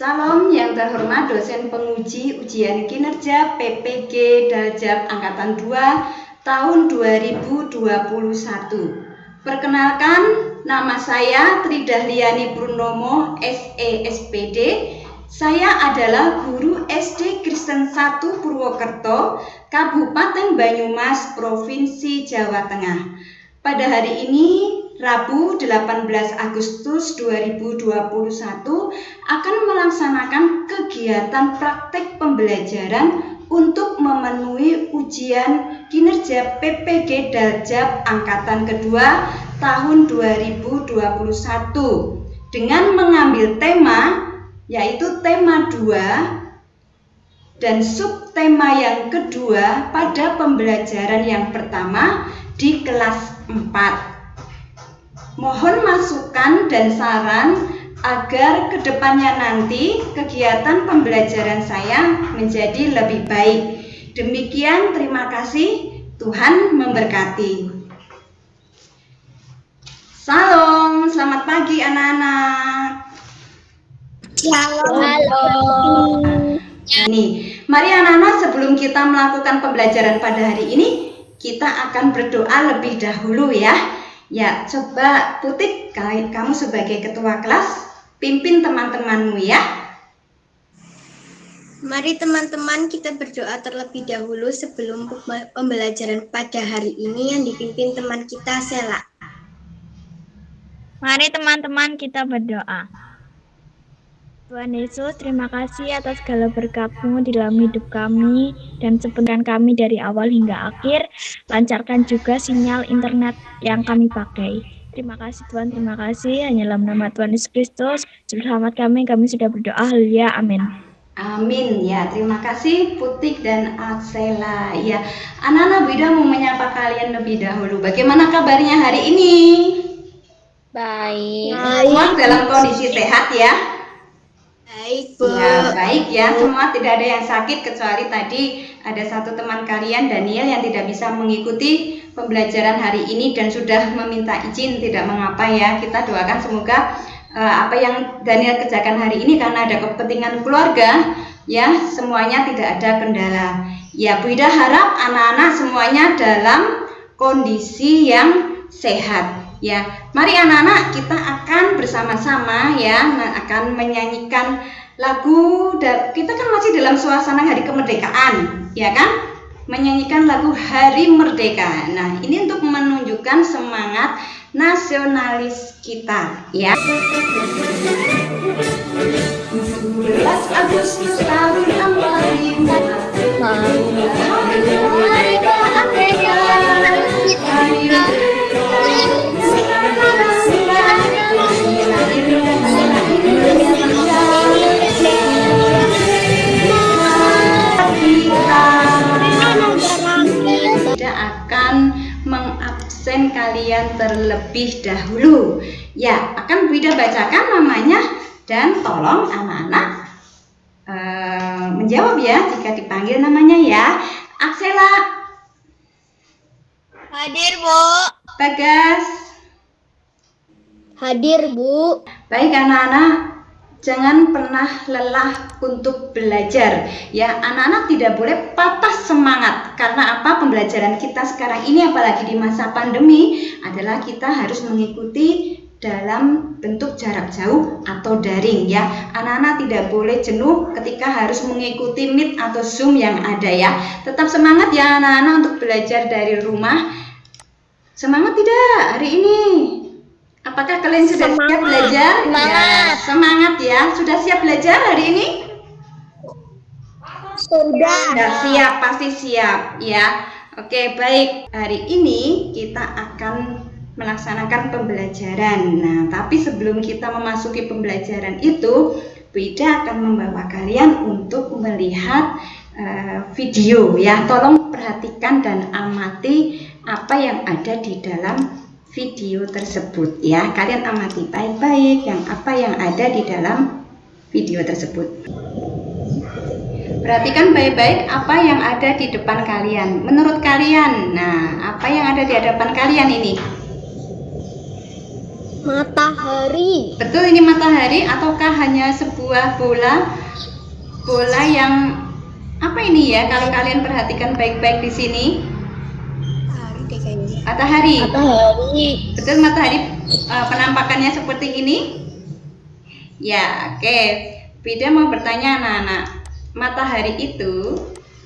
Salam yang terhormat dosen penguji ujian kinerja PPG Daljab Angkatan 2 tahun 2021. Perkenalkan, nama saya Tri Dahliani Purnomo, SE SPD. Saya adalah guru SD Kristen 1 Purwokerto, Kabupaten Banyumas, Provinsi Jawa Tengah. Pada hari ini, Rabu 18 Agustus 2021 akan melaksanakan kegiatan praktek pembelajaran untuk memenuhi ujian kinerja PPG Daljab Angkatan kedua tahun 2021 dengan mengambil tema yaitu tema 2 dan subtema yang kedua pada pembelajaran yang pertama di kelas 4. Mohon masukan dan saran agar kedepannya nanti kegiatan pembelajaran saya menjadi lebih baik. Demikian, terima kasih. Tuhan memberkati. Salam, selamat pagi anak-anak. Halo. Nih, mari anak-anak sebelum kita melakukan pembelajaran pada hari ini, kita akan berdoa lebih dahulu ya. Ya, coba Putik, kamu sebagai ketua kelas, pimpin teman-temanmu ya. Mari teman-teman kita berdoa terlebih dahulu sebelum pembelajaran pada hari ini yang dipimpin teman kita, Sela. Mari teman-teman kita berdoa. Tuhan Yesus, terima kasih atas segala berkat-Mu di dalam hidup kami dan sebenarnya kami dari awal hingga akhir. Lancarkan juga sinyal internet yang kami pakai. Terima kasih Tuhan, terima kasih. Hanya dalam nama Tuhan Yesus Kristus, Juru Selamat kami sudah berdoa. Haleluya, amin. Amin ya, terima kasih Putik dan Aksela. Ya, anak-anak Bida mau menyapa kalian lebih dahulu. Bagaimana kabarnya hari ini? Baik. Semua dalam kondisi sehat ya? Baik, Bu. Ya, baik ya. Semua tidak ada yang sakit kecuali tadi ada satu teman kalian, Daniel, yang tidak bisa mengikuti pembelajaran hari ini dan sudah meminta izin. Tidak mengapa ya. Kita doakan semoga apa yang Daniel kerjakan hari ini karena ada kepentingan keluarga ya, semuanya tidak ada kendala. Ya, Bu Ida harap anak-anak semuanya dalam kondisi yang sehat. Ya, mari anak-anak kita akan bersama-sama ya akan menyanyikan lagu. Kita kan masih dalam suasana hari kemerdekaan, ya kan? Menyanyikan lagu Hari Merdeka. Nah, ini untuk menunjukkan semangat nasionalis kita, ya. 17 Agustus tahun 45. Akan mengabsen kalian terlebih dahulu. Ya, akan Bida bacakan namanya dan tolong anak-anak menjawab ya jika dipanggil namanya ya. Aksela. Hadir, Bu. Bagas. Hadir, Bu. Baik anak-anak, jangan pernah lelah untuk belajar. Ya, anak-anak tidak boleh patah semangat. Karena apa? Pembelajaran kita sekarang ini apalagi di masa pandemi adalah kita harus mengikuti dalam bentuk jarak jauh atau daring ya. Anak-anak tidak boleh jenuh ketika harus mengikuti Meet atau Zoom yang ada ya. Tetap semangat ya anak-anak untuk belajar dari rumah. Semangat tidak hari ini? Apakah kalian sudah siap belajar? Ya, semangat ya. Sudah siap belajar hari ini? Sudah. Siap, pasti siap ya. Oke, baik. Hari ini kita akan melaksanakan pembelajaran. Nah, tapi sebelum kita memasuki pembelajaran itu, Bida akan membawa kalian untuk melihat video ya. Tolong perhatikan dan amati apa yang ada di dalam video tersebut ya. Kalian amati baik-baik apa yang ada di dalam video tersebut. Perhatikan baik-baik apa yang ada di depan kalian. Menurut kalian, nah, apa yang ada di hadapan kalian ini? Matahari. Betul, ini matahari ataukah hanya sebuah bola yang apa ini ya? Kalau kalian perhatikan baik-baik di sini, Matahari deh kayaknya. matahari. Matahari. Betul, matahari penampakannya seperti ini. Ya, oke. Bida mau bertanya anak-anak, matahari itu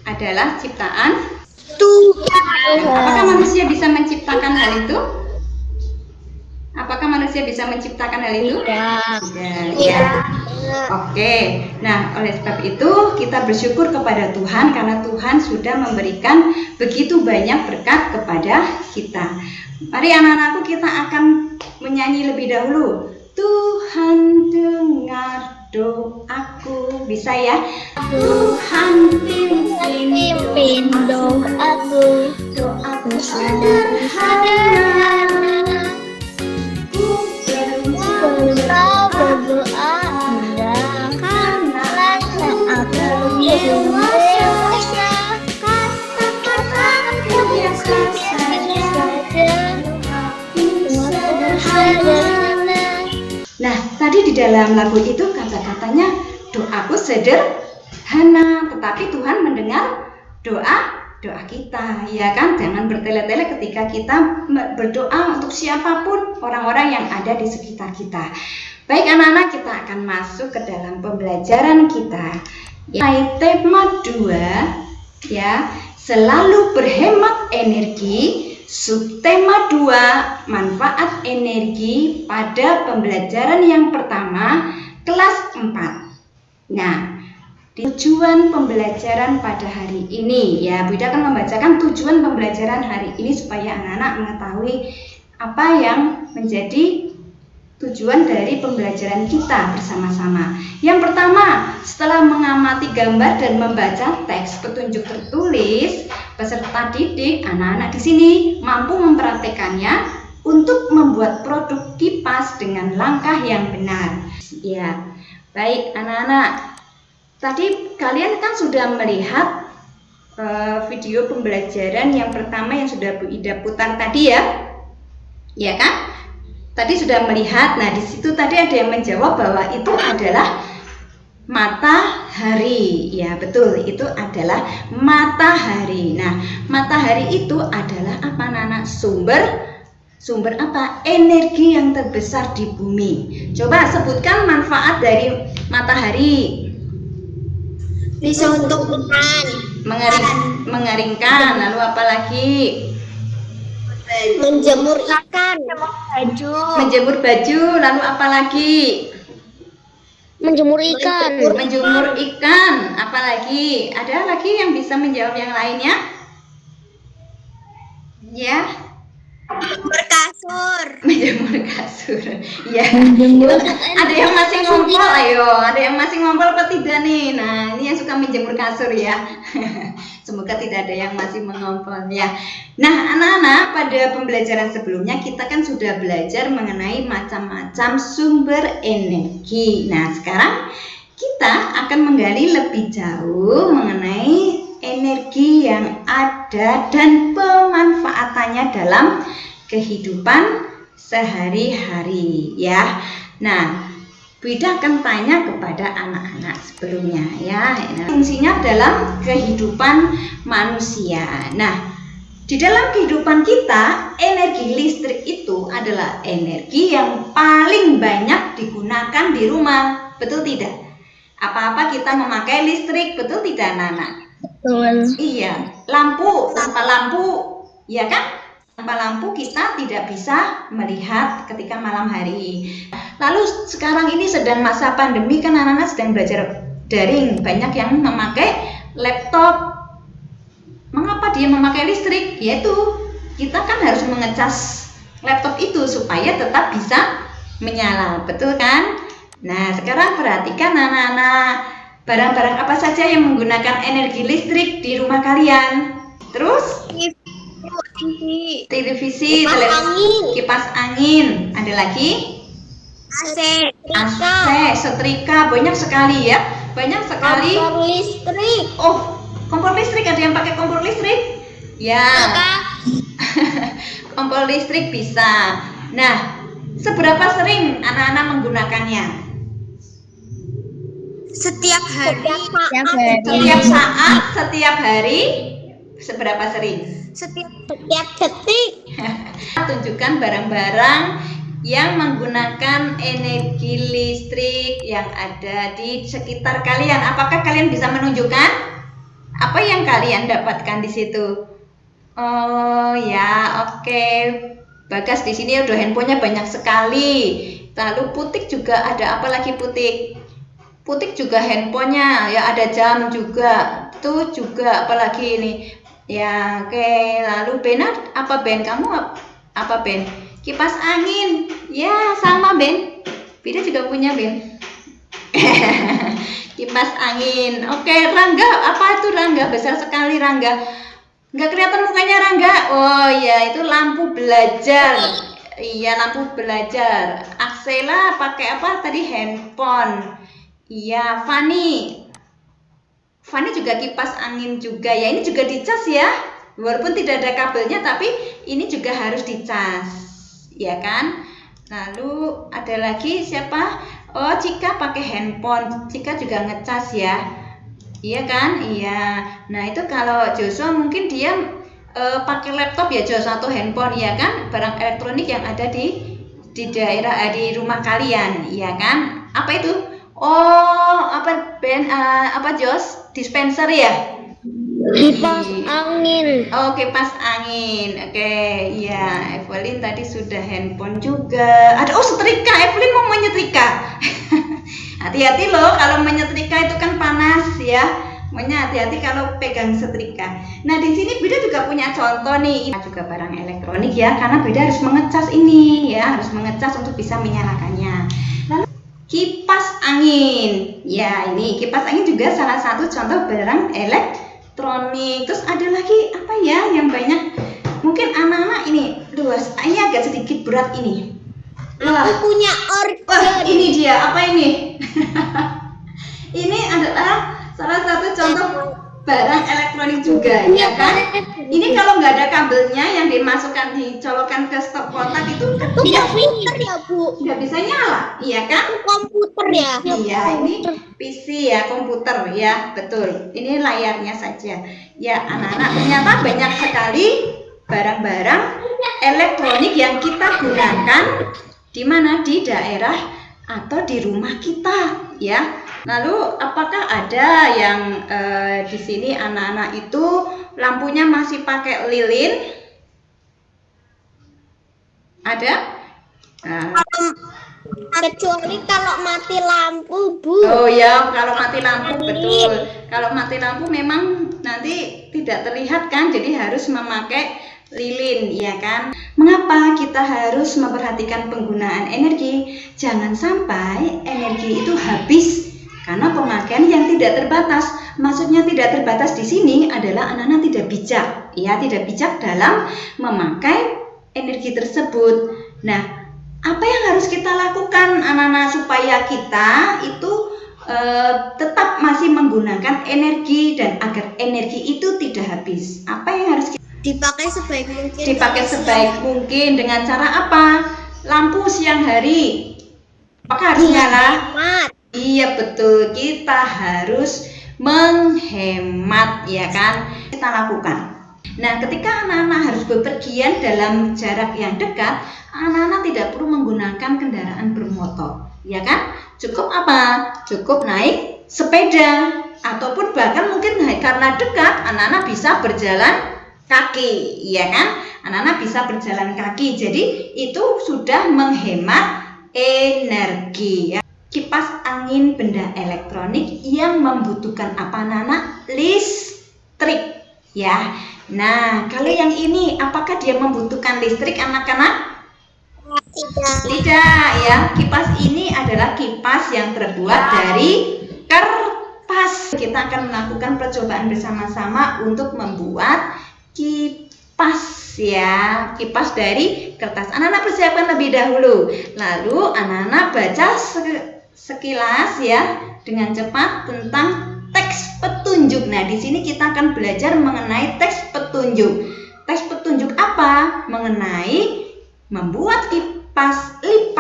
adalah ciptaan Tuhan. Apakah manusia bisa menciptakan hal itu? Apakah manusia bisa menciptakan hal itu? Tidak. Tidak. Ya. Oke. Nah, oleh sebab itu kita bersyukur kepada Tuhan karena Tuhan sudah memberikan begitu banyak berkat kepada kita. Mari anak-anakku, kita akan menyanyi lebih dahulu. Tuhan dengar doaku. Bisa ya? Tuhan pimpin doaku. doaku sederhana. Kau berdoa indah Karena saat aku dewasa. kata-kataku biasa saja. Sederhana. Nah, tadi di dalam lagu itu kata-katanya doaku sederhana, tetapi Tuhan mendengar doa kita, ya kan? Jangan bertele-tele ketika kita berdoa untuk siapapun orang-orang yang ada di sekitar kita. Baik anak-anak, kita akan masuk ke dalam pembelajaran kita. Tema 2 ya, selalu berhemat energi. Subtema 2, manfaat energi pada pembelajaran yang pertama, kelas 4. Nah, tujuan pembelajaran pada hari ini, ya Bunda akan membacakan tujuan pembelajaran hari ini supaya anak-anak mengetahui apa yang menjadi tujuan dari pembelajaran kita bersama-sama. Yang pertama, setelah mengamati gambar dan membaca teks petunjuk tertulis, peserta didik anak-anak di sini mampu mempraktekannya untuk membuat produk kipas dengan langkah yang benar. Ya, baik anak-anak. Tadi kalian kan sudah melihat video pembelajaran yang pertama yang sudah Bu Ida putar tadi ya, ya kan? Tadi sudah melihat. Nah, di situ tadi ada yang menjawab bahwa itu adalah matahari. Ya, betul, itu adalah matahari. Nah, matahari itu adalah apa, Nana? Sumber apa? Energi yang terbesar di bumi. Coba sebutkan manfaat dari matahari. Bisa untuk ikan. Mengeringkan. Lalu apa lagi? Menjemur ikan. Baju. Menjemur baju. Lalu apa lagi? Menjemur ikan. Menjemur ikan. Apa lagi? Ada lagi yang bisa menjawab yang lainnya? Ya. Menjemur kasur. Menjemur kasur. Ya. Menjemur. Ada yang masih ngompol, ayo. Ada yang masih ngompol apa tidak nih? Nah, ini yang suka menjemur kasur ya. Semoga tidak ada yang masih mengompol ya. Nah, anak-anak, pada pembelajaran sebelumnya kita kan sudah belajar mengenai macam-macam sumber energi. Nah, sekarang kita akan menggali lebih jauh mengenai energi yang ada dan pemanfaatannya dalam kehidupan sehari-hari ya. Nah, Bu Ida akan tanya kepada anak-anak sebelumnya ya. Fungsinya dalam kehidupan manusia. Nah, di dalam kehidupan kita, energi listrik itu adalah energi yang paling banyak digunakan di rumah. Betul tidak? Apa-apa kita memakai listrik, betul tidak, Nana? Betul. Iya, lampu, tanpa lampu, ya kan? Tanpa lampu kita tidak bisa melihat ketika malam hari. Lalu sekarang ini sedang masa pandemi kan anak-anak sedang belajar daring. Banyak yang memakai laptop. Mengapa dia memakai listrik? Yaitu kita kan harus mengecas laptop itu supaya tetap bisa menyala. Betul kan? Nah, sekarang perhatikan anak-anak, barang-barang apa saja yang menggunakan energi listrik di rumah kalian. Terus televisi, kipas angin, ada lagi AC. setrika, banyak sekali ya, banyak sekali. Kompor listrik. Oh, kompor listrik, ada yang pakai kompor listrik? Ya, kompor listrik bisa. Nah, Seberapa sering anak-anak menggunakannya? Setiap hari. Setiap saat, setiap hari, seberapa sering? Setiap detik. Tunjukkan barang-barang yang menggunakan energi listrik yang ada di sekitar kalian. Apakah kalian bisa menunjukkan apa yang kalian dapatkan di situ? Oh ya, oke. Bagas di sini udah handphonenya banyak sekali. Lalu Putik juga ada apa lagi Putik? Putik juga handphonenya, ya ada jam juga. Tuh juga apalagi ini? Ya, oke. Lalu Ben, apa Ben? Kamu apa Ben? Kipas angin. Ya, sama Ben. Bida juga punya Ben. Kipas angin. Oke, Rangga, apa itu Rangga? Besar sekali Rangga. Nggak kelihatan mukanya Rangga. Oh iya, itu lampu belajar. Iya, lampu belajar. Aksela pakai apa tadi? Handphone. Iya, Fani juga kipas angin juga ya. Ini juga dicas ya. Walaupun tidak ada kabelnya, tapi ini juga harus dicas, ya kan? Lalu ada lagi siapa? Oh, Cika pakai handphone. Cika juga ngecas ya. Iya kan? Iya. Nah, itu kalau Joshua mungkin dia pakai laptop ya Joshua atau handphone ya kan? Barang elektronik yang ada di daerah di rumah kalian, ya kan? Apa itu? Oh, apa Ben? Apa Jos? Dispenser ya? Kipas angin. Oh, kipas angin. Oke, iya. Evelyn tadi sudah handphone juga. Ada setrika. Evelyn mau menyetrika. Hati-hati loh kalau menyetrika itu kan panas ya. Makanya hati-hati kalau pegang setrika. Nah, di sini Bida juga punya contoh nih. Ini juga barang elektronik ya, karena Bida harus mengecas ini ya, harus mengecas untuk bisa menyalakannya. Lalu kipas angin. Ya, ini kipas angin juga salah satu contoh barang elektronik. Terus ada lagi apa ya yang banyak? Mungkin anak-anak ini luas. Ini agak sedikit berat ini. Aku punya organ. Wah, ini dia. Apa ini? Ini adalah salah satu contoh barang elektronik juga, ya kan? Ini kalau nggak ada kabelnya yang dicolokkan ke stop kontak itu kan Komputer ya Bu? nggak bisa nyala, iya kan? Komputer ya? Iya, ini PC ya, komputer ya, betul. Ini layarnya saja. Ya, anak-anak ternyata banyak sekali barang-barang elektronik yang kita gunakan di mana? Di daerah atau di rumah kita, ya. Lalu apakah ada yang di sini anak-anak itu lampunya masih pakai lilin? Ada? Kecuali kalau mati lampu Bu. Oh ya, kalau mati lampu betul. Kalau mati lampu memang nanti tidak terlihat kan, jadi harus memakai lilin, ya kan? Mengapa kita harus memperhatikan penggunaan energi? Jangan sampai energi itu habis karena pemakaian yang tidak terbatas. Maksudnya tidak terbatas di sini adalah anak-anak tidak bijak, ya, tidak bijak dalam memakai energi tersebut. Nah, apa yang harus kita lakukan anak-anak supaya kita itu tetap masih menggunakan energi dan agar energi itu tidak habis? Apa yang harus kita Dipakai sebaik mungkin. dipakai sebaik mungkin dengan cara apa? Lampu siang hari apakah harus nyala? Iya betul, kita harus menghemat, ya kan? Kita lakukan. Nah, ketika anak-anak harus bepergian dalam jarak yang dekat, anak-anak tidak perlu menggunakan kendaraan bermotor, ya kan? Cukup apa? Cukup naik sepeda ataupun bahkan mungkin karena dekat, anak-anak bisa berjalan kaki, ya kan? Anak-anak bisa berjalan kaki. Jadi itu sudah menghemat energi, ya. Kipas angin benda elektronik yang membutuhkan apa anak-anak? Listrik, ya. Nah, kalau yang ini apakah dia membutuhkan listrik anak-anak? Tidak, ya. Kipas ini adalah kipas yang terbuat dari kertas. Kita akan melakukan percobaan bersama-sama untuk membuat kipas, ya, kipas dari kertas. Anak-anak persiapkan lebih dahulu. Lalu anak-anak baca sekilas ya dengan cepat tentang teks petunjuk. Nah, di sini kita akan belajar mengenai teks petunjuk. Teks petunjuk apa? Mengenai membuat kipas lipat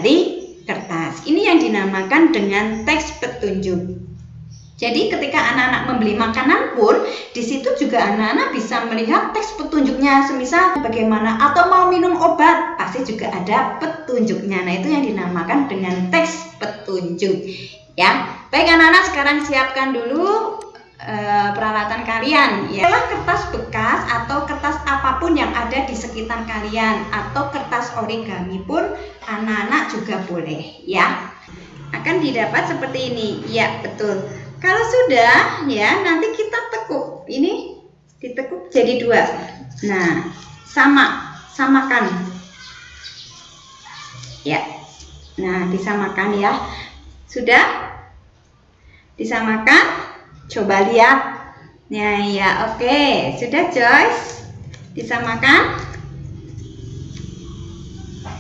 dari kertas. Ini yang dinamakan dengan teks petunjuk. Jadi ketika anak-anak membeli makanan pun, di situ juga anak-anak bisa melihat teks petunjuknya, semisal bagaimana, atau mau minum obat, pasti juga ada petunjuknya. Nah, itu yang dinamakan dengan teks petunjuk. Ya, baik anak-anak, sekarang siapkan dulu peralatan kalian. Ya, kertas bekas atau kertas apapun yang ada di sekitar kalian, atau kertas origami pun anak-anak juga boleh. Ya, akan didapat seperti ini. Ya, betul. Kalau sudah, ya nanti kita tekuk. Ini ditekuk jadi 2. Nah, samakan. Ya. Nah, disamakan ya. Sudah? Disamakan? Coba lihat. Ya, oke. Sudah, Joyce? Disamakan?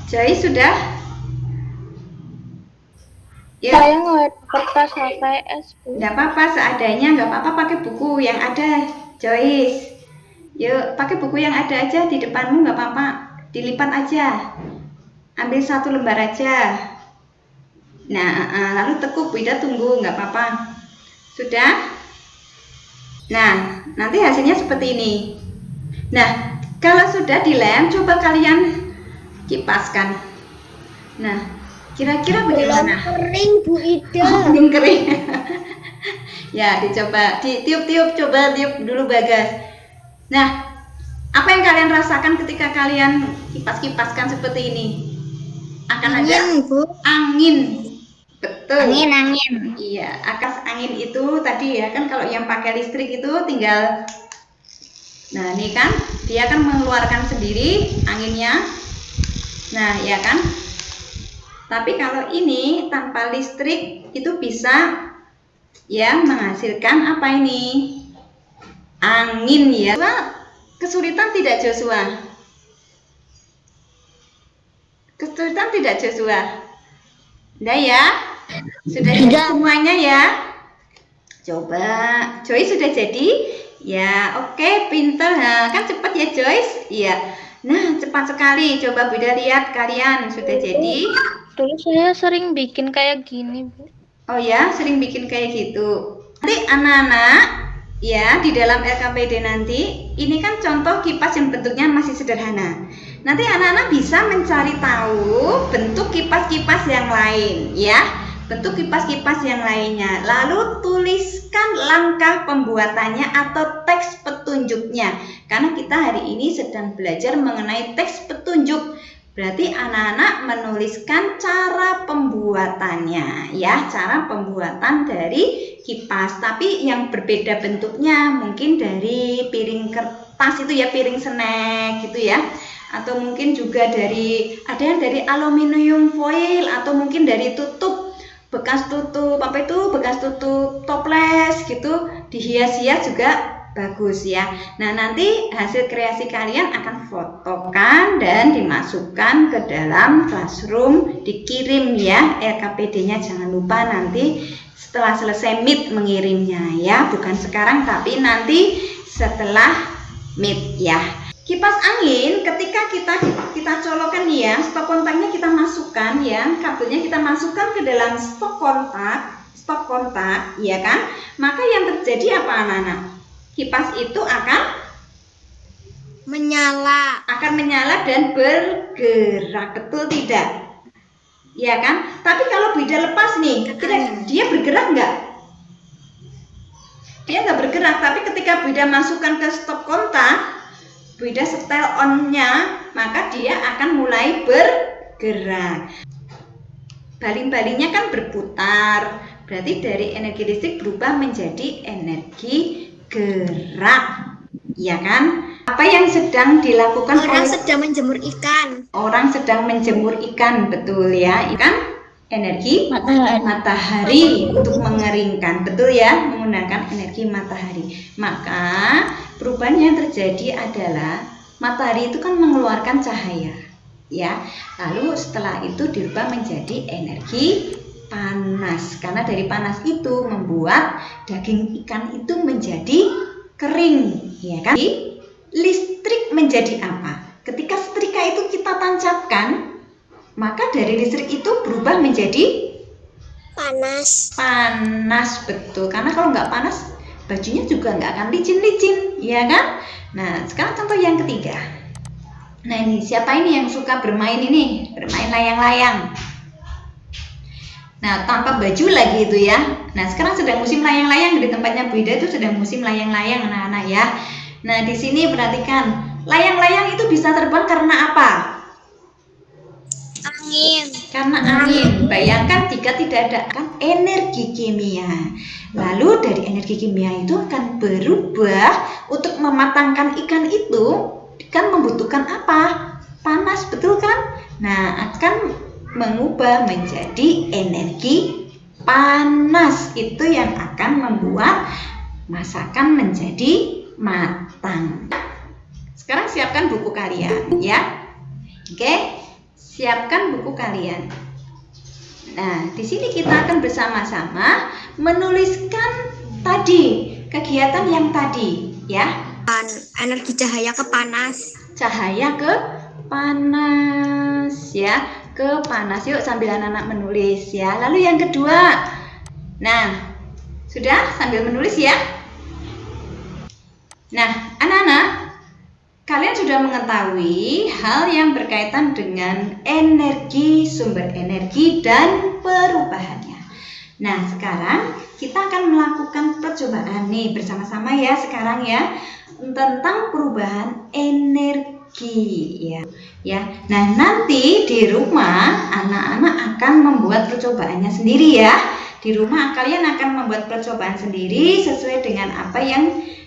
Joyce sudah? Ya. Saya nggak ada kertas HVS, Bu. Nggak apa-apa, seadanya, nggak apa-apa, pakai buku yang ada, Joyce. Yuk, pakai buku yang ada aja di depanmu, nggak apa-apa. Dilipat aja. Ambil 1 lembar aja. Nah, lalu tekuk, Bida tunggu, nggak apa-apa. Sudah? Nah, nanti hasilnya seperti ini. Nah, kalau sudah dilem, coba kalian kipaskan. Nah, kira-kira bagaimana? Kering, Bu Ida. Belum kering. Ya, dicoba, ditiup-tiup, coba tiup dulu Bagas. Nah, apa yang kalian rasakan ketika kalian kipas-kipaskan seperti ini? Akan ada Angin, Bu. angin. Betul. Angin. Iya, akas angin itu tadi ya kan, kalau yang pakai listrik itu tinggal, nah ini kan dia akan mengeluarkan sendiri anginnya. Nah, ya kan? Tapi kalau ini tanpa listrik itu bisa ya menghasilkan apa ini? Angin ya. Kesulitan tidak, Joshua? Kesulitan tidak, Joshua? Udah ya? Sudah jadi semuanya ya? Coba, Joyce sudah jadi? Ya, oke, pinter. Nah, kan cepat ya, Joyce? Iya. Nah, cepat sekali. Coba Bunda lihat kalian sudah jadi. Dulu saya sering bikin kayak gini, Bu. Oh ya, sering bikin kayak gitu. Nanti anak-anak ya di dalam LKPD nanti, ini kan contoh kipas yang bentuknya masih sederhana. Nanti anak-anak bisa mencari tahu bentuk kipas-kipas yang lain ya. Bentuk kipas-kipas yang lainnya. Lalu tuliskan langkah pembuatannya atau teks petunjuknya. Karena kita hari ini sedang belajar mengenai teks petunjuk. Berarti anak-anak menuliskan cara pembuatannya ya, cara pembuatan dari kipas, tapi yang berbeda bentuknya, mungkin dari piring kertas itu ya, piring snack gitu ya, atau mungkin juga dari, ada yang dari aluminium foil, atau mungkin dari tutup, bekas tutup apa itu, bekas tutup toples gitu, dihias-hias juga bagus ya. Nah, nanti hasil kreasi kalian akan fotokan dan dimasukkan ke dalam classroom, dikirim ya LKPD-nya. Jangan lupa nanti setelah selesai meet mengirimnya ya, bukan sekarang tapi nanti setelah meet ya. Kipas angin ketika kita colokkan ya, stop kontaknya kita masukkan ya, kabelnya kita masukkan ke dalam stop kontak ya kan, maka yang terjadi apa anak-anak? Kipas itu akan menyala dan bergerak, betul tidak? Ya kan? Tapi kalau Bida lepas nih, dia bergerak nggak? Dia nggak bergerak, tapi ketika Bida masukkan ke stop kontak, Bida setel on-nya, maka dia akan mulai bergerak. Baling-balingnya kan berputar, berarti dari energi listrik berubah menjadi energi gerak, ya kan? Apa yang sedang dilakukan orang sedang menjemur ikan. Orang sedang menjemur ikan, betul ya? Ikan energi matahari untuk mengeringkan, betul ya? Menggunakan energi matahari. Maka perubahan yang terjadi adalah matahari itu kan mengeluarkan cahaya, ya. Lalu setelah itu dirubah menjadi energi panas, karena dari panas itu membuat daging ikan itu menjadi kering, ya kan? Listrik menjadi apa? Ketika setrika itu kita tancapkan, maka dari listrik itu berubah menjadi Panas. panas, betul. Karena kalau nggak panas, bajunya juga nggak akan licin-licin, ya kan? Nah, sekarang contoh yang ketiga. Nah, ini siapa ini yang suka bermain ini? Bermain layang-layang. Nah, tanpa baju lagi itu ya. Nah, sekarang sedang musim layang-layang di tempatnya Bu Ida itu sedang musim layang-layang anak-anak ya. Nah, di sini perhatikan, layang-layang itu bisa terbang karena apa? Angin. Karena angin. Bayangkan jika tidak ada kan energi kimia. Lalu dari energi kimia itu akan berubah untuk mematangkan ikan itu kan membutuhkan apa? Panas, betul kan? Nah, akan mengubah menjadi energi panas. Itu yang akan membuat masakan menjadi matang. Sekarang siapkan buku kalian ya. Oke? Siapkan buku kalian. Nah, di sini kita akan bersama-sama menuliskan tadi kegiatan yang tadi, ya. Energi cahaya ke panas. Cahaya ke panas, ya. Ke panas. Yuk sambil anak-anak menulis ya. Lalu yang kedua. Nah, sudah sambil menulis ya. Nah, anak-anak, kalian sudah mengetahui hal yang berkaitan dengan energi, sumber energi, dan perubahannya. Nah, sekarang kita akan melakukan percobaan nih bersama-sama ya sekarang ya tentang perubahan energi ya. Nah, nanti di rumah anak-anak akan membuat percobaannya sendiri ya. Di rumah kalian akan membuat percobaan sendiri sesuai dengan apa yang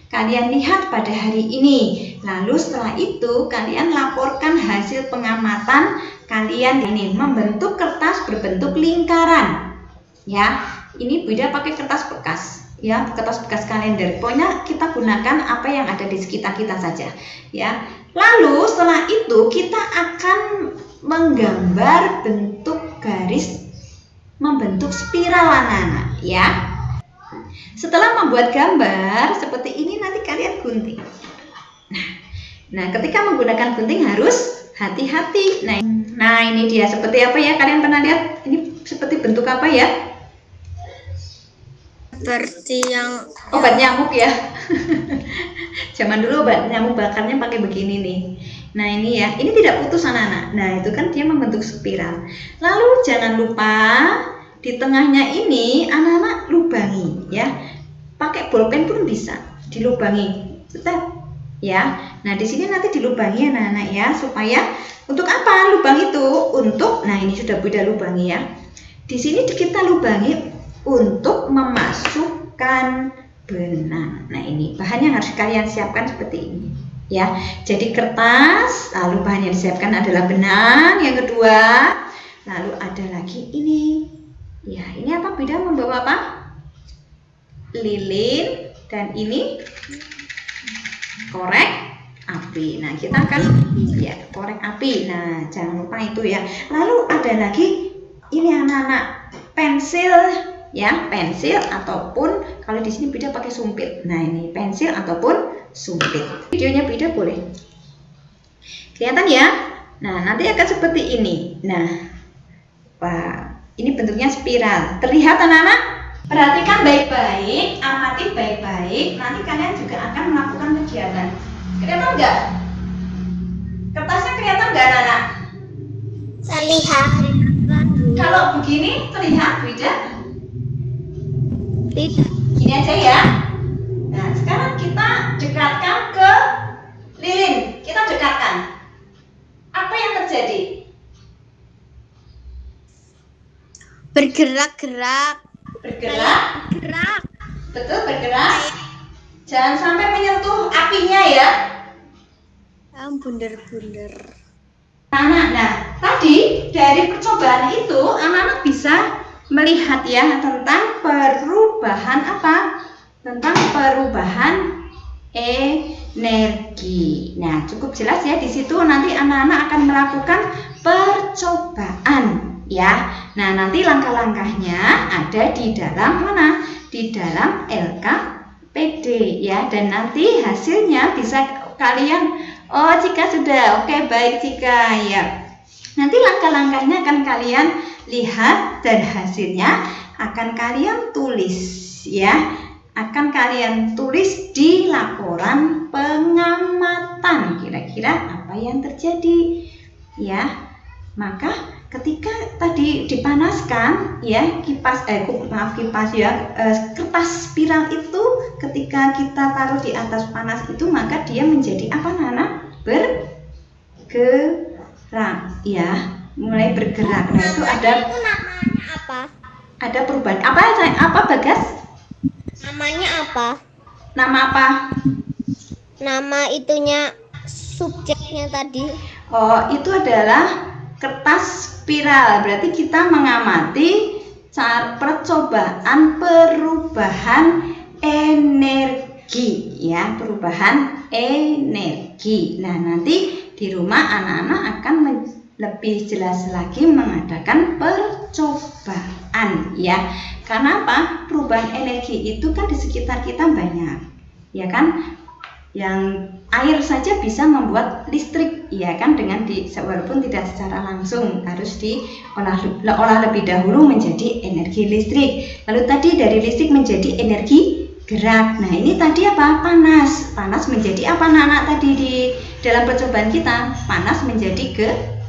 kalian lihat pada hari ini. Lalu setelah itu kalian laporkan hasil pengamatan kalian ini membentuk kertas berbentuk lingkaran. Ya, ini Bu Ida pakai kertas bekas. Ya, kertas bekas kalender. Pokoknya kita gunakan apa yang ada di sekitar kita saja. Ya. Lalu setelah itu kita akan menggambar bentuk garis membentuk spiral anak-anak. Ya. Setelah membuat gambar seperti ini nanti kalian gunting. Nah, ketika menggunakan gunting harus hati-hati. Nah, ini dia seperti apa ya? Kalian pernah lihat? Ini seperti bentuk apa ya? Seperti yang obat nyamuk ya. Zaman dulu obat nyamuk bakarnya pakai begini nih. Nah, ini ya. Ini tidak putus anak-anak. Nah, itu kan dia membentuk spiral. Lalu jangan lupa di tengahnya ini anak-anak lubangi ya. Pakai bolpen pun bisa dilubangi. Tetap ya. Nah, di sini nanti dilubangi anak-anak ya supaya untuk apa lubang itu? Untuk nah ini sudah Bu Ida lubangi ya. Di sini kita lubangi untuk memasukkan benang. Nah, ini bahan yang harus kalian siapkan seperti ini ya. Jadi kertas, lalu bahan yang disiapkan adalah benang yang kedua. Lalu ada lagi ini. Ya, ini apa? Bu Ida membawa apa? Lilin dan ini korek api. Nah, kita akan ya korek api. Nah, jangan lupa itu ya. Lalu ada lagi ini anak-anak pensil ya, pensil ataupun kalau di sini beda pakai sumpit. Nah, ini pensil ataupun sumpit. Videonya beda boleh. Kelihatan ya? Nah, nanti akan seperti ini. Nah, wah, ini bentuknya spiral. Terlihat anak-anak? Perhatikan baik-baik, amati baik-baik. Nanti kalian juga akan melakukan kegiatan. Kelihatan nggak? Kertasnya kelihatan nggak, anak-anak? terlihat. Kalau begini terlihat beda? Tidak. Gini aja ya. Nah, sekarang kita dekatkan ke lilin. Kita dekatkan. Apa yang terjadi? Bergerak-gerak. Bergerak. Gerak. Betul, bergerak. Jangan sampai menyentuh apinya ya. Bunder-bunder. Nah, tadi dari percobaan itu anak-anak bisa melihat ya tentang perubahan apa? Tentang perubahan energi. Nah, cukup jelas ya di situ nanti anak-anak akan melakukan percobaan ya. Nah, nanti langkah-langkahnya ada di dalam mana? Di dalam LKPD ya. Dan nanti hasilnya bisa kalian jika sudah oke baik jika ya. Nanti langkah-langkahnya akan kalian lihat dan hasilnya akan kalian tulis ya. Akan kalian tulis di laporan pengamatan. Kira-kira apa yang terjadi ya. Maka ketika tadi dipanaskan ya kertas spiral itu ketika kita taruh di atas panas itu maka dia menjadi apa Nana? Bergerak ya, mulai bergerak. Nah itu ada namanya apa? Ada perubahan. Apa Bagas? Namanya apa? Nama apa? Nama itunya subjeknya tadi. Oh, itu adalah kertas spiral. Berarti kita mengamati percobaan perubahan energi ya, perubahan energi. Nah, nanti di rumah anak-anak akan lebih jelas lagi mengadakan percobaan ya. Karena apa? Perubahan energi itu kan di sekitar kita banyak. Ya kan? Yang air saja bisa membuat listrik ya kan, dengan walaupun tidak secara langsung harus diolah lebih dahulu menjadi energi listrik. Lalu tadi dari listrik menjadi energi gerak. Nah ini tadi apa? Panas. Panas menjadi apa anak-anak tadi di dalam percobaan kita? Panas menjadi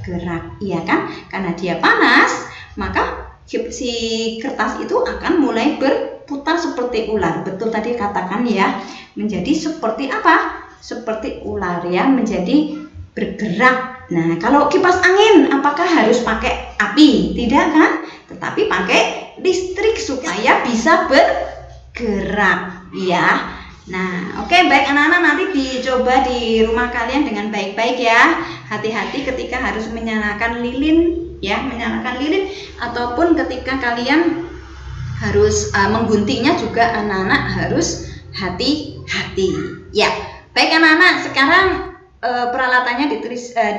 gerak iya kan? Karena dia panas maka si kertas itu akan mulai berputar seperti ular. Betul tadi katakan ya, menjadi seperti apa? Seperti ular ya, menjadi bergerak. Nah, kalau kipas angin apakah harus pakai api? Tidak kan? Tetapi pakai listrik supaya bisa bergerak ya. Nah, oke, baik anak-anak, nanti dicoba di rumah kalian dengan baik-baik ya. Hati-hati ketika harus menyalakan lilin ya, menyalakan lilin ataupun ketika kalian harus mengguntingnya juga anak-anak harus hati-hati ya. Baik anak-anak, sekarang peralatannya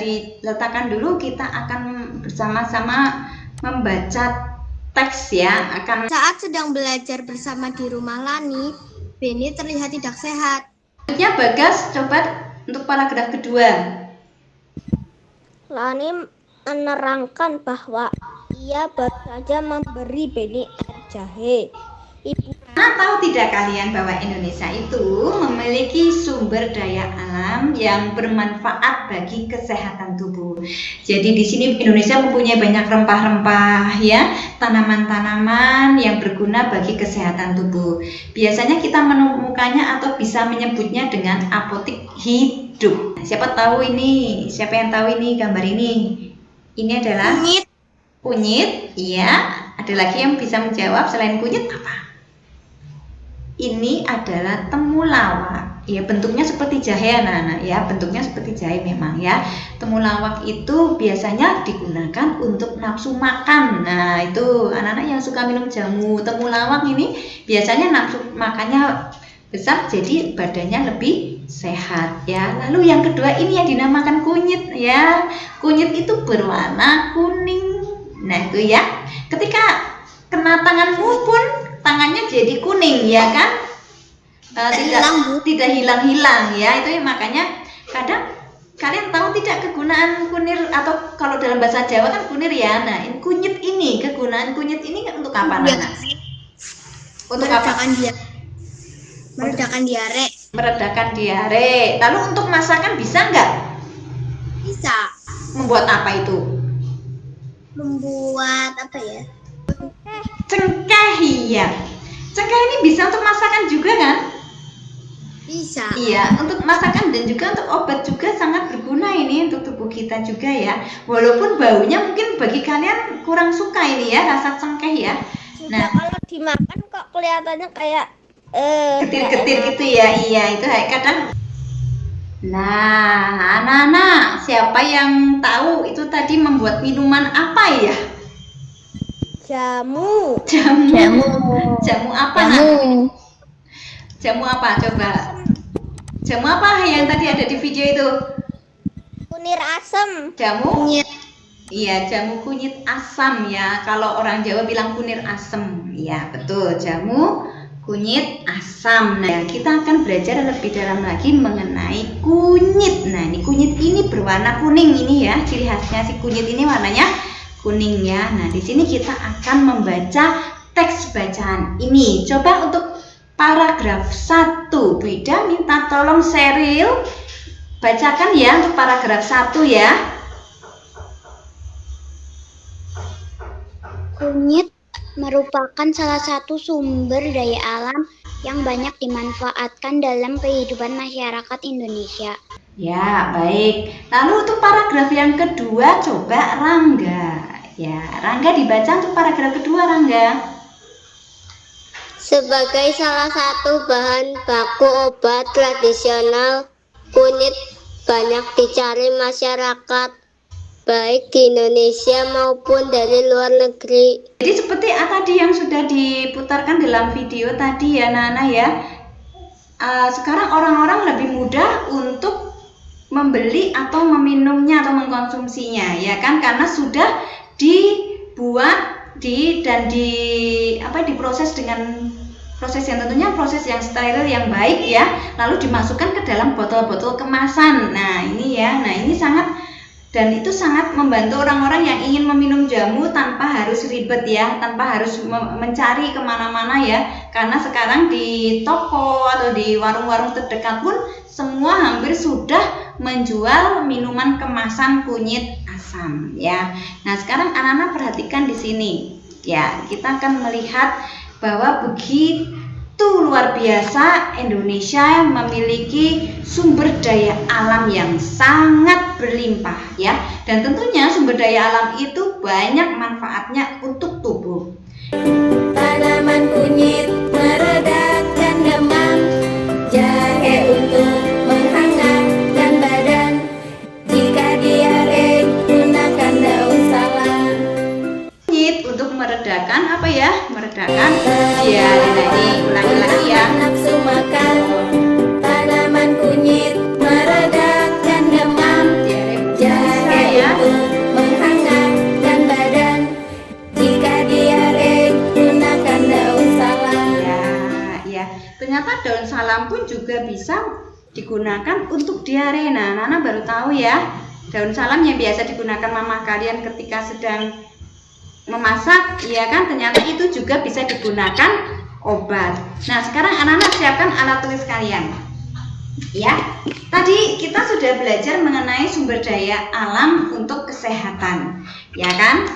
diletakkan dulu. Kita akan bersama-sama membaca teks ya. Saat sedang belajar bersama di rumah Lani, Beni terlihat tidak sehat. Selanjutnya Bagas, coba untuk paragraf kedua. Lani menerangkan bahwa ia baru saja memberi Beni air jahe. Tahu tidak kalian bahwa Indonesia itu memiliki sumber daya alam yang bermanfaat bagi kesehatan tubuh. Jadi di sini Indonesia mempunyai banyak rempah-rempah ya, tanaman-tanaman yang berguna bagi kesehatan tubuh. Biasanya kita menemukannya atau bisa menyebutnya dengan apotik hidup. Siapa yang tahu ini gambar ini? Ini adalah kunyit, iya. Ada lagi yang bisa menjawab selain kunyit apa? Ini adalah temulawak. Ya, bentuknya seperti jahe anak-anak ya, bentuknya seperti jahe memang ya. Temulawak itu biasanya digunakan untuk nafsu makan. Nah, itu anak-anak yang suka minum jamu temulawak ini biasanya nafsu makannya besar, jadi badannya lebih sehat ya. Lalu yang kedua ini yang dinamakan kunyit ya. Kunyit itu berwarna kuning. Nah, itu ya. Ketika kena tanganmu pun tangannya jadi kuning ya kan, tidak hilang-hilang ya. Itu ya, makanya kadang kalian tahu tidak kegunaan kunir, atau kalau dalam bahasa Jawa kan kunir ya. Nah kunyit ini, kegunaan kunyit ini untuk apa Nana? Untuk apa? Meredakan diare. Lalu untuk masakan bisa nggak? Bisa. Membuat apa itu? Membuat apa ya? Cengkeh ya. Cengkeh ini bisa untuk masakan juga kan? Bisa. Iya, untuk masakan dan juga untuk obat juga sangat berguna ini untuk tubuh kita juga ya. Walaupun baunya mungkin bagi kalian kurang suka ini ya, rasa cengkeh ya. Nah, kalau dimakan kok kelihatannya kayak getir-getir gitu ya. Iya, itu kadang. Nah, anak-anak, siapa yang tahu itu tadi membuat minuman apa ya? Jamu apa nak? Jamu apa coba? Jamu apa yang tadi ada di video itu? Kunir asam. Jamu? Iya, jamu kunyit asam ya. Kalau orang Jawa bilang kunir asam. Ya, betul. Jamu kunyit asam. Nah, kita akan belajar lebih dalam lagi mengenai kunyit. Nah, ini kunyit ini berwarna kuning ini ya. Ciri khasnya si kunyit ini warnanya kuning ya. Nah, di sini kita akan membaca teks bacaan ini. Coba untuk paragraf 1, Bu Ida minta tolong Sheryl bacakan ya untuk paragraf 1 ya. Kunyit merupakan salah satu sumber daya alam yang banyak dimanfaatkan dalam kehidupan masyarakat Indonesia. Ya, baik. Lalu untuk paragraf yang kedua, coba Rangga. Ya, Rangga dibaca untuk paragraf kedua, Rangga. Sebagai salah satu bahan baku obat tradisional, kunyit banyak dicari masyarakat, baik di Indonesia maupun dari luar negeri. Jadi seperti tadi yang sudah diputarkan dalam video tadi ya, Nana ya. Sekarang orang-orang lebih mudah untuk membeli atau meminumnya atau mengkonsumsinya ya kan, karena sudah dibuat dan diproses dengan proses yang tentunya proses yang steril yang baik ya, lalu dimasukkan ke dalam botol-botol kemasan. Nah ini ya, nah ini itu sangat membantu orang-orang yang ingin meminum jamu tanpa harus ribet ya, tanpa harus mencari kemana-mana ya, karena sekarang di toko atau di warung-warung terdekat pun semua hampir sudah menjual minuman kemasan kunyit asam ya. Nah sekarang anak-anak perhatikan di sini ya, kita akan melihat bahwa begitu luar biasa Indonesia memiliki sumber daya alam yang sangat berlimpah ya, dan tentunya sumber daya alam itu banyak manfaatnya untuk tubuh. Tanaman kunyit meredakan demam, jahe untuk menghangatkan badan, jika diare gunakan daun salam. Kunyit untuk meredakan apa ya? Meredakan diare. Nah ini ulangi lagi ya. Nafsu makan, tanaman kunyit meredakan demam, jahe untuk menghangatkan badan, jika diare gunakan daun salam. Ya, ternyata daun salam pun juga bisa digunakan untuk diare. Nah, Nana baru tahu ya, daun salam yang biasa digunakan mama kalian ketika sedang memasak, ya kan, ternyata itu juga bisa digunakan obat. Nah, sekarang anak-anak siapkan alat tulis kalian. Ya, tadi kita sudah belajar mengenai sumber daya alam untuk kesehatan, ya kan?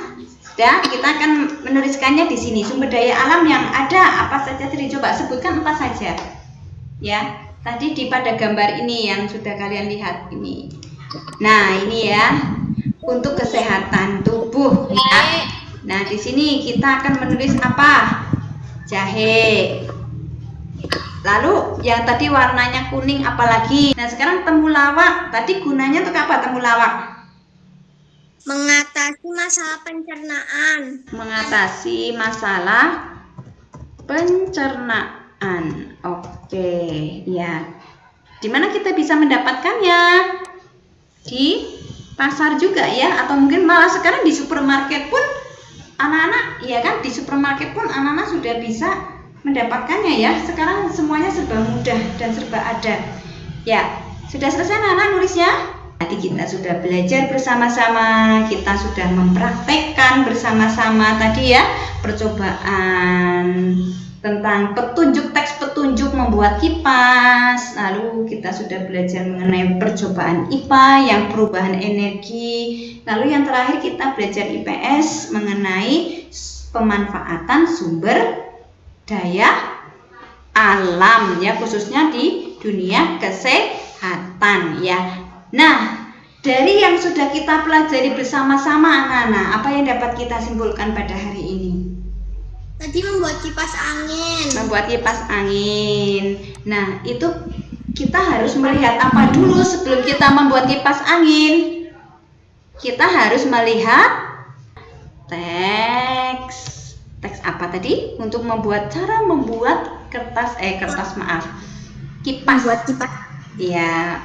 Dan kita akan menuliskannya di sini. Sumber daya alam yang ada apa saja? Jadi coba sebutkan apa saja. Ya, tadi pada gambar ini yang sudah kalian lihat ini. Nah, ini ya untuk kesehatan tubuh. Ya. Nah, di sini kita akan menulis apa? Jahe. Lalu yang tadi warnanya kuning apalagi? Nah, sekarang temulawak. Tadi gunanya untuk apa temulawak? Mengatasi masalah pencernaan. Mengatasi masalah pencernaan. Oke, ya. Di mana kita bisa mendapatkannya? Di pasar juga ya, atau mungkin malah sekarang di supermarket pun anak-anak, ya kan, di supermarket pun anak-anak sudah bisa mendapatkannya ya. Sekarang semuanya serba mudah dan serba ada. Ya, sudah selesai anak-anak nulisnya? Tadi kita sudah belajar bersama-sama, kita sudah mempraktekkan bersama-sama tadi ya, percobaan tentang teks petunjuk membuat kipas. Lalu kita sudah belajar mengenai percobaan IPA yang perubahan energi. Lalu yang terakhir kita belajar IPS mengenai pemanfaatan sumber daya alam ya, khususnya di dunia kesehatan ya. Nah, dari yang sudah kita pelajari bersama-sama anak-anak, apa yang dapat kita simpulkan pada hari ini? Tadi membuat kipas angin. Membuat kipas angin. Nah, itu kita harus melihat apa dulu sebelum kita membuat kipas angin? Kita harus melihat teks apa tadi? Untuk cara membuat kipas. Membuat kipas. Ya,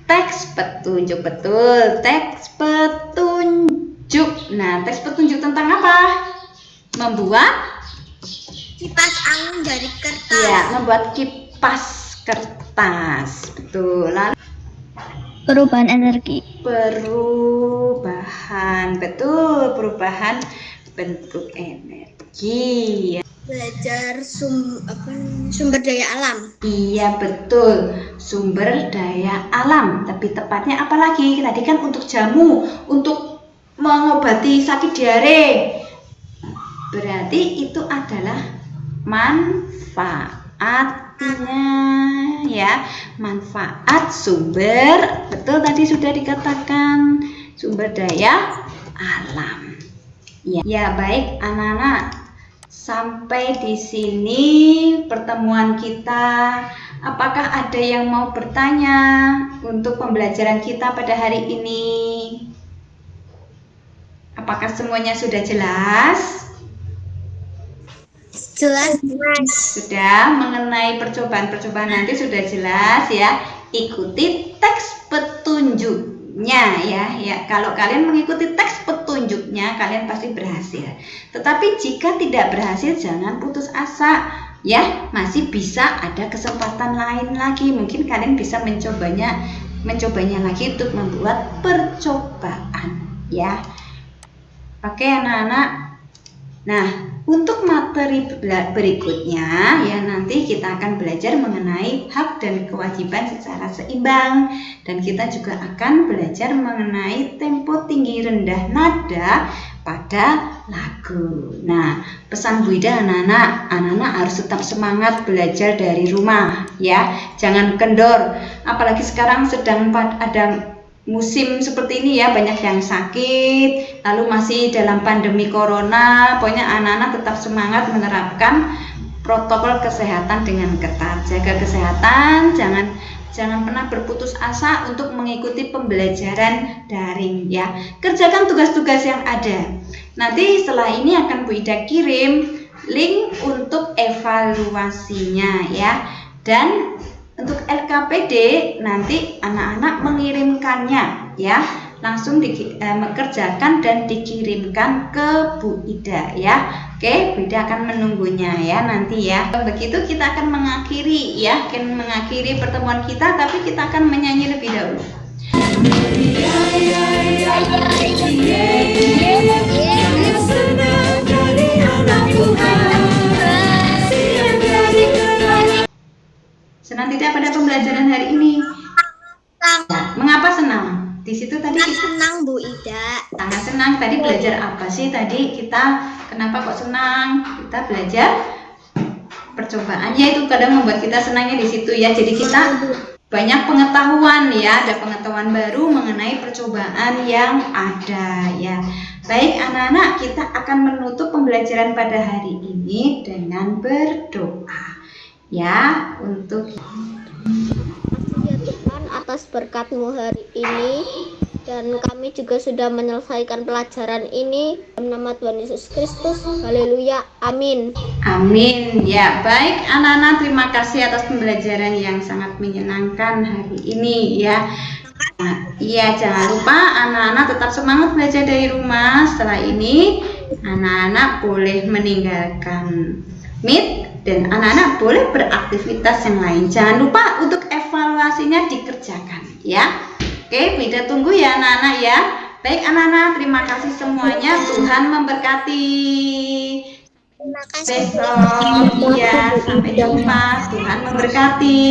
teks petunjuk, betul, teks petunjuk. Nah, teks petunjuk tentang apa? Membuat Kipas angin dari kertas. Ya, membuat kipas kertas. Betul. Lalu Perubahan energi. perubahan, betul, perubahan bentuk energi. Belajar sumber daya alam. Iya, betul, sumber daya alam. Tapi tepatnya apa lagi? Tadi kan untuk jamu, untuk mengobati sakit diare. Berarti itu adalah manfaatnya, ya. Manfaat sumber, betul tadi sudah dikatakan, sumber daya alam. Ya, baik anak-anak. Sampai di sini pertemuan kita. Apakah ada yang mau bertanya untuk pembelajaran kita pada hari ini? Apakah semuanya sudah jelas? Jelas. Sudah, mengenai percobaan-percobaan nanti sudah jelas ya. Ikuti teks petunjuknya ya. Kalau kalian mengikuti teks petunjuknya, kalian pasti berhasil. Tetapi jika tidak berhasil, jangan putus asa ya. Masih bisa ada kesempatan lain lagi. Mungkin kalian bisa mencobanya lagi untuk membuat percobaan ya. Oke anak-anak. Nah, untuk materi berikutnya ya nanti kita akan belajar mengenai hak dan kewajiban secara seimbang, dan kita juga akan belajar mengenai tempo tinggi rendah nada pada lagu. Nah, pesan Bu Ida anak-anak harus tetap semangat belajar dari rumah ya. Jangan kendor, apalagi sekarang sedang ada musim seperti ini ya, banyak yang sakit, lalu masih dalam pandemi corona. Pokoknya anak-anak tetap semangat menerapkan protokol kesehatan dengan ketat. Jaga kesehatan, jangan pernah berputus asa untuk mengikuti pembelajaran daring ya. Kerjakan tugas-tugas yang ada. Nanti setelah ini akan Bu Ida kirim link untuk evaluasinya ya. Dan untuk LKPD nanti anak-anak mengirimkannya ya, langsung mengerjakan dan dikirimkan ke Bu Ida ya. Oke, Bu Ida akan menunggunya ya nanti ya. Begitu kita akan mengakhiri pertemuan kita, tapi kita akan menyanyi lebih dahulu. Senang tidak pada pembelajaran hari ini? Nah, mengapa senang? Di situ tadi kita Senang Bu Ida. sangat senang. Tadi belajar apa sih tadi kita? Kenapa kok senang? Kita belajar percobaannya, itu kadang membuat kita senangnya di situ ya. Jadi kita banyak pengetahuan ya, ada pengetahuan baru mengenai percobaan yang ada ya. Baik anak-anak, kita akan menutup pembelajaran pada hari ini dengan berdoa. Ya, untuk Ya Tuhan, atas berkat-Mu hari ini, dan kami juga sudah menyelesaikan pelajaran ini dalam nama Tuhan Yesus Kristus. Haleluya, amin. amin ya. Baik anak-anak, terima kasih atas pembelajaran yang sangat menyenangkan hari ini ya. Iya, jangan lupa anak-anak tetap semangat belajar dari rumah. Setelah ini anak-anak boleh meninggalkan Meet dan anak-anak boleh beraktivitas yang lain. Jangan lupa untuk evaluasinya dikerjakan ya. Oke, Bu Ida tunggu ya anak-anak ya. Baik anak-anak, terima kasih semuanya. Tuhan memberkati. Terima kasih. Besok ya, sampai jumpa. Tuhan memberkati.